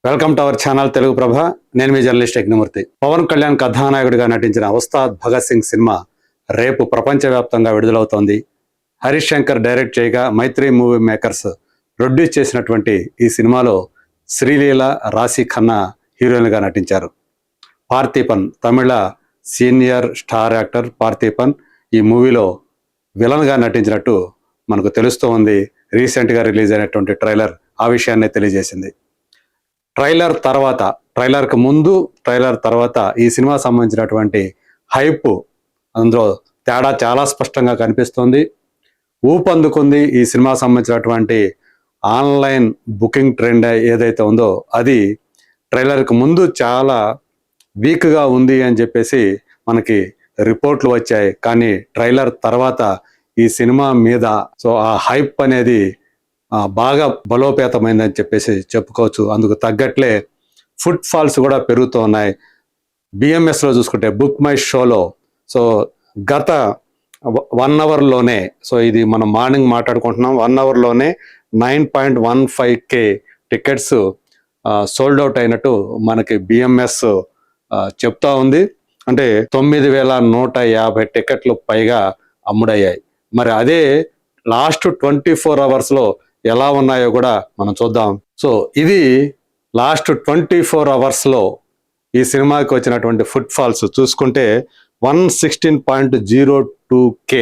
Welcome to our channel Telugu Prabha. నేను మీ journalist Yagnamurthy. Pawan Kalyan కథానాయకుడిగా నటించిన ఉస్తాద్ భగత్ సింగ్ సినిమా రేపు ప్రపంచవ్యాప్తంగా విడుదలవుతోంది. హరీష్ శంకర్ డైరెక్ట్ చేయగా మైత్రి మూవీ మేకర్స్ ప్రొడ్యూస్ చేసినటువంటి ఈ సినిమాలో శ్రీలీల, రాశి ఖన్నా హీరోయిన్గా నటించారు. పార్థిపన్, తమిళ సీనియర్ స్టార్ యాక్టర్ పార్థిపన్ ఈ మూవీలో విలన్గా నటించినట్టు మనకు తెలుస్తూ ఉంది. రీసెంట్గా రిలీజ్ అయినటువంటి ట్రైలర్ ఆ విషయాన్నే తెలియజేసింది. ట్రైలర్కి ముందు, ట్రైలర్ తర్వాత ఈ సినిమా సంబంధించినటువంటి హైప్, అందులో తేడా చాలా స్పష్టంగా కనిపిస్తుంది. ఊపందుకుంది ఈ సినిమా సంబంధించినటువంటి ఆన్లైన్ బుకింగ్ ట్రెండ్ ఏదైతే ఉందో అది ట్రైలర్కి ముందు చాలా వీక్గా ఉంది అని చెప్పేసి మనకి రిపోర్ట్లు వచ్చాయి. కానీ ట్రైలర్ తర్వాత ఈ సినిమా మీద ఆ హైప్ అనేది బాగా బలోపేతమైందని చెప్పేసి చెప్పుకోవచ్చు. అందుకు తగ్గట్లే ఫుట్ ఫాల్స్ కూడా పెరుగుతూ ఉన్నాయి. బిఎంఎస్లో చూసుకుంటే బుక్ మై షోలో గత 1 అవర్లోనే, ఇది మనం మార్నింగ్ మాట్లాడుకుంటున్నాం, 1 అవర్లోనే 9.15K టికెట్స్ సోల్డ్ అవుట్ అయినట్టు మనకి బిఎంఎస్ చెప్తా ఉంది. అంటే 9,150 టికెట్లు పైగా అమ్ముడయ్యాయి. మరి అదే లాస్ట్ 24 అవర్స్లో ఎలా ఉన్నాయో కూడా మనం చూద్దాం. ఇది లాస్ట్ 24 అవర్స్లో ఈ సినిమాకి వచ్చినటువంటి ఫుట్ ఫాల్స్ చూసుకుంటే 116.02K,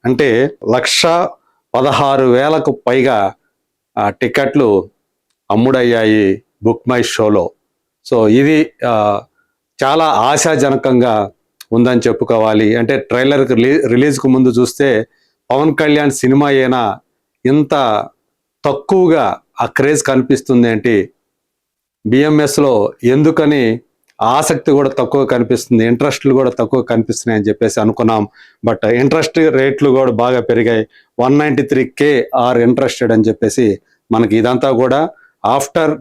అంటే 116,000కు పైగా టికెట్లు అమ్ముడయ్యాయి బుక్ మై షోలో. ఇది చాలా ఆశాజనకంగా ఉందని చెప్పుకోవాలి. అంటే ట్రైలర్కి రిలీజ్కు ముందు చూస్తే పవన్ కళ్యాణ్ సినిమా అయినా ఇంత తక్కువగా ఆ క్రేజ్ కనిపిస్తుంది ఏంటి, బిఎంఎస్లో ఎందుకని ఆసక్తి కూడా తక్కువ కనిపిస్తుంది, ఇంట్రెస్ట్లు కూడా తక్కువ కనిపిస్తున్నాయి అని చెప్పేసి అనుకున్నాం. బట్ ఇంట్రెస్ట్ రేట్లు కూడా బాగా పెరిగాయి. 193K ఆర్ ఇంట్రెస్టెడ్ అని చెప్పేసి మనకి ఇదంతా కూడా ఆఫ్టర్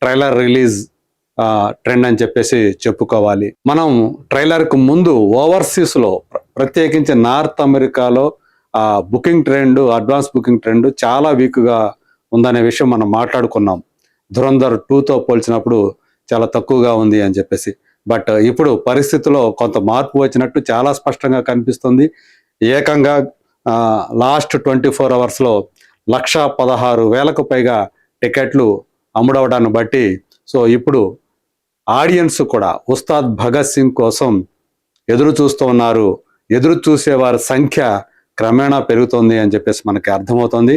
ట్రైలర్ రిలీజ్ ట్రెండ్ అని చెప్పేసి చెప్పుకోవాలి. మనం ట్రైలర్కు ముందు ఓవర్సీస్లో, ప్రత్యేకించి నార్త్ అమెరికాలో booking trend, advance booking trend చాలా వీక్గా ఉందనే విషయం మనం మాట్లాడుకున్నాం. ధురంధర్ 2తో పోల్చినప్పుడు చాలా తక్కువగా ఉంది అని చెప్పేసి. బట్ ఇప్పుడు పరిస్థితిలో కొంత మార్పు వచ్చినట్టు చాలా స్పష్టంగా కనిపిస్తుంది. ఏకంగా లాస్ట్ 24 అవర్స్లో 116,000కు పైగా టికెట్లు అమ్ముడవడాన్ని బట్టి ఇప్పుడు ఆడియన్స్ కూడా ఉస్తాద్ భగత్ సింగ్ కోసం ఎదురు చూస్తూ ఉన్నారు. ఎదురు చూసేవారి సంఖ్య క్రమేణా పెరుగుతుంది అని చెప్పేసి మనకి అర్థమవుతుంది.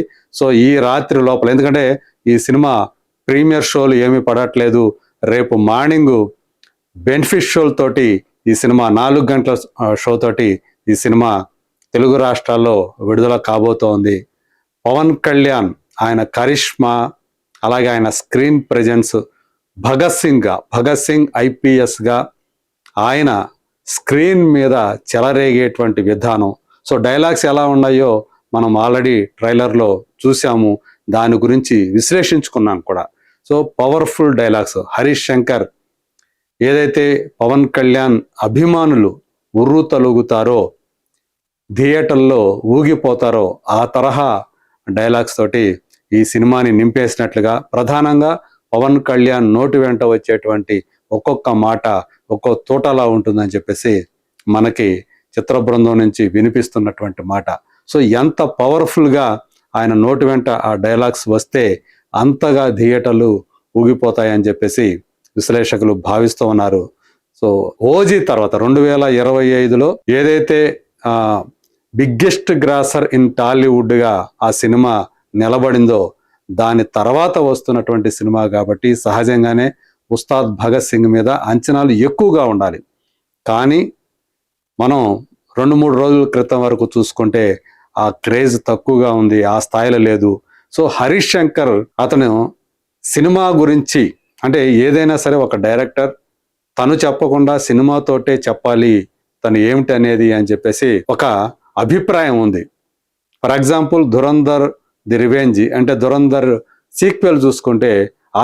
ఈ రాత్రి లోపల, ఎందుకంటే ఈ సినిమా ప్రీమియర్ షోలు ఏమీ పడట్లేదు, రేపు మార్నింగ్ బెనిఫిట్ షోలతోటి ఈ సినిమా 4 గంటల షోతోటి ఈ సినిమా తెలుగు రాష్ట్రాల్లో విడుదల కాబోతోంది. పవన్ కళ్యాణ్ ఆయన కరిష్మా, అలాగే ఆయన స్క్రీన్ ప్రెజెన్స్, భగత్ సింగ్ IPSగా ఆయన స్క్రీన్ మీద చెలరేగేటువంటి విధానం, డైలాగ్స్ ఎలా ఉన్నాయో మనం ఆల్రెడీ ట్రైలర్లో చూసాము, దాని గురించి విశ్లేషించుకున్నాం కూడా. Powerful dialogues. హరీష్ శంకర్ ఏదైతే పవన్ కళ్యాణ్ అభిమానులు ఉర్రు తలుగుతారో, థియేటర్లో ఊగిపోతారో, ఆ తరహా డైలాగ్స్ తోటి ఈ సినిమాని నింపేసినట్లుగా, ప్రధానంగా పవన్ కళ్యాణ్ నోటి వెంట వచ్చేటువంటి ఒక్కొక్క మాట ఒక్కో తోటలా ఉంటుందని చెప్పేసి మనకి చిత్ర బృందం నుంచి వినిపిస్తున్నటువంటి మాట. ఎంత పవర్ఫుల్గా ఆయన నోటి వెంట ఆ డైలాగ్స్ వస్తే అంతగా థియేటర్లు ఊగిపోతాయని చెప్పేసి విశ్లేషకులు భావిస్తూ ఉన్నారు. ఓజీ తర్వాత 2025లో ఏదైతే బిగ్గెస్ట్ గ్రాసర్ ఇన్ టాలీవుడ్గా ఆ సినిమా నిలబడిందో, దాని తర్వాత వస్తున్నటువంటి సినిమా కాబట్టి సహజంగానే ఉస్తాద్ భగత్ సింగ్ మీద అంచనాలు ఎక్కువగా ఉండాలి. కానీ మనం 2-3 రోజుల క్రితం వరకు చూసుకుంటే ఆ క్రేజ్ తక్కువగా ఉంది, ఆ స్థాయిలో లేదు. హరీష్ శంకర్ అతను సినిమా గురించి, అంటే ఏదైనా సరే ఒక డైరెక్టర్ తను చెప్పకుండా సినిమాతోటే చెప్పాలి తను ఏమిటి అనేది అని చెప్పేసి ఒక అభిప్రాయం ఉంది. For example Dhurandhar the revenge, అంటే ధురంధర్ సీక్వెల్ చూసుకుంటే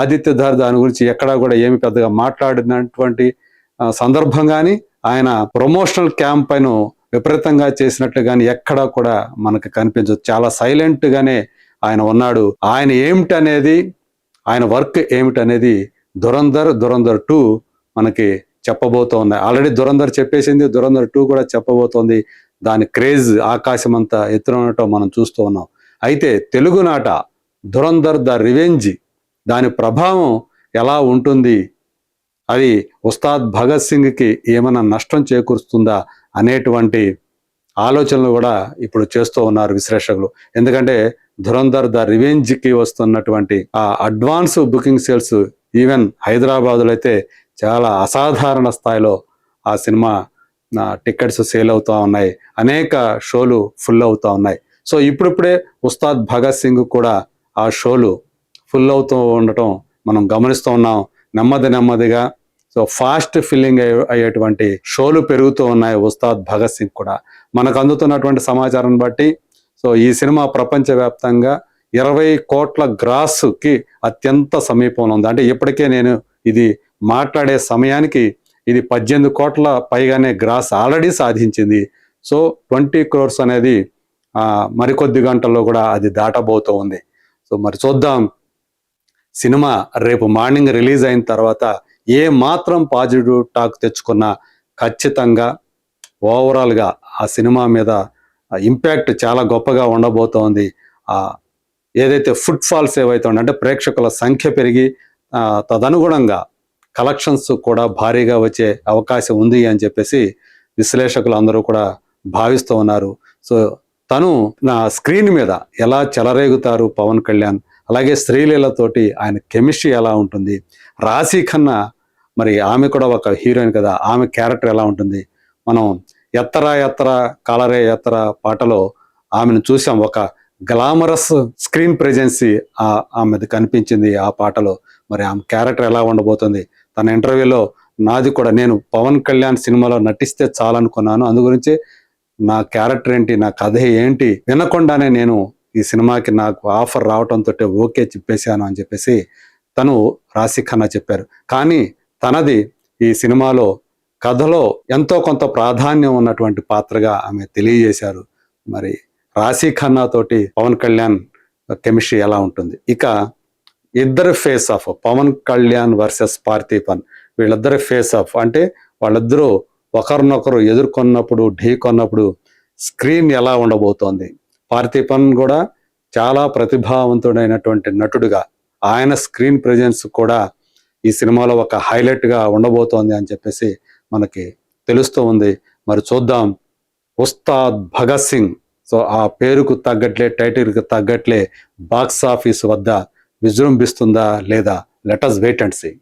ఆదిత్య ధర్ దాని గురించి ఎక్కడా కూడా ఏమి పెద్దగా మాట్లాడినటువంటి సందర్భం కానీ, ఆయన ప్రమోషనల్ క్యాంపెయిన్ విపరీతంగా చేసినట్లు కానీ ఎక్కడా కూడా మనకు కనిపించదు. చాలా సైలెంట్ గానే ఆయన ఉన్నాడు. ఆయన ఏమిటనేది, ఆయన వర్క్ ఏమిటనేది దురంధర్ 2 మనకి చెప్పబోతూ ఉన్నాయి. ఆల్రెడీ దురంధర్ చెప్పేసింది, దురంధర్ 2 కూడా చెప్పబోతోంది. దాని క్రేజ్ ఆకాశమంతా ఎత్తున ఉండటం మనం చూస్తూ ఉన్నాం. అయితే తెలుగునాట దురంధర్ ద రివెంజ్ దాని ప్రభావం ఎలా ఉంటుంది, అది ఉస్తాద్ భగత్ సింగ్కి ఏమైనా నష్టం చేకూరుస్తుందా అనేటువంటి ఆలోచనలు కూడా ఇప్పుడు చేస్తూ ఉన్నారు విశ్లేషకులు. ఎందుకంటే ధురంధర్ ద రివెంజ్కి వస్తున్నటువంటి ఆ అడ్వాన్స్ బుకింగ్ సేల్స్ ఈవెన్ హైదరాబాదులో అయితే చాలా అసాధారణ స్థాయిలో ఆ సినిమా టికెట్స్ సేల్ అవుతూ ఉన్నాయి. అనేక షోలు ఫుల్ అవుతూ ఉన్నాయి. సో ఇప్పుడిప్పుడే ఉస్తాద్ భగత్ సింగ్ కూడా ఆ షోలు ఫుల్ అవుతూ ఉండటం మనం గమనిస్తూ ఉన్నాం. నెమ్మదిగా సో ఫాస్ట్ ఫిల్లింగ్ అయ్యేటువంటి షోలు పెరుగుతూ ఉన్నాయి ఉస్తాద్ భగత్ సింగ్ కూడా. మనకు అందుతున్నటువంటి సమాచారం బట్టి సో ఈ సినిమా ప్రపంచవ్యాప్తంగా 20 కోట్ల గ్రాస్కి అత్యంత సమీపంలో ఉంది. అంటే ఇప్పటికే నేను ఇది మాట్లాడే సమయానికి ఇది 18 కోట్ల పైగానే గ్రాస్ ఆల్రెడీ సాధించింది. సో 20 crores అనేది మరికొద్ది గంటల్లో కూడా అది దాటబోతూ ఉంది. సో మరి చూద్దాం సినిమా రేపు మార్నింగ్ రిలీజ్ అయిన తర్వాత ఏ మాత్రం పాజిటివ్ టాక్ తెచ్చుకున్నా ఖచ్చితంగా ఓవరాల్గా ఆ సినిమా మీద ఇంపాక్ట్ చాలా గొప్పగా ఉండబోతోంది. ఏదైతే ఫుట్ ఫాల్స్ ఏవైతే అంటే ప్రేక్షకుల సంఖ్య పెరిగి తదనుగుణంగా కలెక్షన్స్ కూడా భారీగా వచ్చే అవకాశం ఉంది అని చెప్పేసి విశ్లేషకులు అందరూ కూడా భావిస్తూ ఉన్నారు. సో తను నా స్క్రీన్ మీద ఎలా చెలరేగుతారు పవన్ కళ్యాణ్, అలాగే శ్రీలీలతోటి ఆయన కెమిస్ట్రీ ఎలా ఉంటుంది, రాశీ ఖన్నా మరి ఆమె కూడా ఒక హీరోయిన్ కదా, ఆమె క్యారెక్టర్ ఎలా ఉంటుంది. మనం ఎత్తరా ఎత్తరా కాలరే ఎత్తరా పాటలో ఆమెను చూసాం. ఒక గ్లామరస్ స్క్రీన్ ప్రెజెన్సీ ఆమెది కనిపించింది ఆ పాటలో. మరి ఆమె క్యారెక్టర్ ఎలా ఉండబోతుంది. తన ఇంటర్వ్యూలో నాది కూడా నేను పవన్ కళ్యాణ్ సినిమాలో నటిస్తే చాలనుకున్నాను, అందుగురించి నా క్యారెక్టర్ ఏంటి, నా కథ ఏంటి వినకుండానే నేను ఈ సినిమాకి నాకు ఆఫర్ రావడంతో ఓకే చెప్పేశాను అని చెప్పేసి తను రాశీ ఖన్నా చెప్పారు. కానీ తనది ఈ సినిమాలో కథలో ఎంతో కొంత ప్రాధాన్యం ఉన్నటువంటి పాత్రగా ఆమె తెలియజేశారు. మరి రాశీ ఖన్నా తోటి పవన్ కళ్యాణ్ కెమిస్ట్రీ ఎలా ఉంటుంది. ఇక ఇద్దరు face off Pawan Kalyan versus Parthiban, వీళ్ళిద్దరు ఫేస్ ఆఫ్ అంటే వాళ్ళిద్దరూ ఒకరినొకరు ఎదుర్కొన్నప్పుడు ఢీకొన్నప్పుడు స్క్రీన్ ఎలా ఉండబోతోంది. పార్థిపన్ కూడా చాలా ప్రతిభావంతుడైనటువంటి నటుడుగా ఆయన స్క్రీన్ ప్రెజెన్స్ కూడా ఈ సినిమాలో ఒక హైలైట్గా ఉండబోతోంది అని చెప్పేసి మనకి తెలుస్తూ ఉంది. మరి చూద్దాం ఉస్తాద్ భగత్ సింగ్ సో ఆ పేరుకు తగ్గట్లే టైటిల్కి తగ్గట్లే బాక్స్ ఆఫీస్ వద్ద విజృంభిస్తుందా లేదా, let us wait and see.